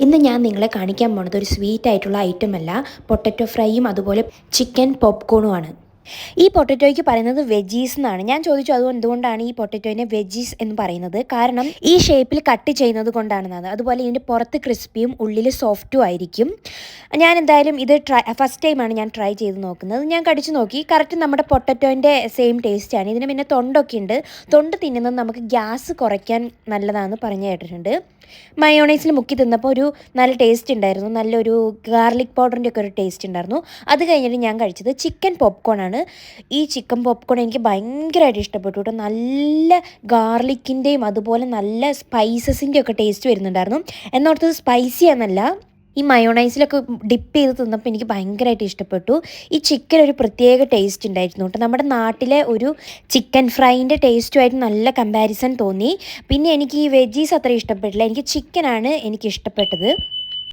ഇന്ന് ഞാൻ നിങ്ങളെ കാണിക്കാൻ പോണത് ഒരു സ്വീറ്റ് ആയിട്ടുള്ള ഐറ്റം അല്ല, പൊട്ടറ്റോ ഫ്രൈയും അതുപോലെ ചിക്കൻ പോപ്കോണുമാണ്. ഈ പൊട്ടറ്റോയ്ക്ക് പറയുന്നത് വെജീസ് എന്നാണ്. ഞാൻ ചോദിച്ചു എന്തുകൊണ്ടാണ് ഈ പൊട്ടറ്റോനെ വെജീസ് എന്ന് പറയുന്നത്. കാരണം ഈ ഷേപ്പിൽ കട്ട് ചെയ്യുന്നത് കൊണ്ടാണെന്നാണ്. അതുപോലെ ഇതിൻ്റെ പുറത്ത് ക്രിസ്പിയും ഉള്ളിൽ സോഫ്റ്റും ആയിരിക്കും. ഞാൻ എന്തായാലും ഇത് ഫസ്റ്റ് ടൈമാണ് ഞാൻ ട്രൈ ചെയ്ത് നോക്കുന്നത്. ഞാൻ കടിച്ചു നോക്കി, കറക്റ്റ് നമ്മുടെ പൊട്ടറ്റോൻ്റെ സെയിം ടേസ്റ്റാണ്. ഇതിന് പിന്നെ തൊണ്ടൊക്കെ ഉണ്ട്. തൊണ്ട് തിന്നുന്നത് നമുക്ക് ഗ്യാസ് കുറയ്ക്കാൻ നല്ലതാണെന്ന് പറഞ്ഞു കേട്ടിട്ടുണ്ട്. മയോണൈസിൽ മുക്കി തിന്നപ്പോൾ ഒരു നല്ല ടേസ്റ്റ് ഉണ്ടായിരുന്നു. നല്ലൊരു ഗാർലിക് പൗഡറിൻ്റെ ഒക്കെ ഒരു ടേസ്റ്റ് ഉണ്ടായിരുന്നു. അത് കഴിഞ്ഞിട്ട് ഞാൻ കഴിച്ചത് ചിക്കൻ പോപ്കോൺ ആണ്. ഈ ചിക്കൻ പോപ്കോൺ എനിക്ക് ഭയങ്കരമായിട്ട് ഇഷ്ടപ്പെട്ടു കേട്ടോ. നല്ല ഗാർലിക്കിൻ്റെയും അതുപോലെ നല്ല സ്പൈസസിൻ്റെ ഒക്കെ ടേസ്റ്റ് വരുന്നുണ്ടായിരുന്നു. എന്നോർത്തത് സ്പൈസി എന്നല്ല, ഈ മയോണൈസിലൊക്കെ ഡിപ്പ് ചെയ്ത് തിന്നപ്പോൾ എനിക്ക് ഭയങ്കരമായിട്ട് ഇഷ്ടപ്പെട്ടു. ഈ ചിക്കൻ ഒരു പ്രത്യേക ടേസ്റ്റ് ഉണ്ടായിരുന്നു കേട്ടോ. നമ്മുടെ നാട്ടിലെ ഒരു ചിക്കൻ ഫ്രൈൻ്റെ ടേസ്റ്റുമായിട്ട് നല്ല കമ്പാരിസൺ തോന്നി. പിന്നെ എനിക്ക് ഈ വെജീസ് അത്ര ഇഷ്ടപ്പെട്ടില്ല. എനിക്ക് ചിക്കനാണ് എനിക്ക് ഇഷ്ടപ്പെട്ടത്.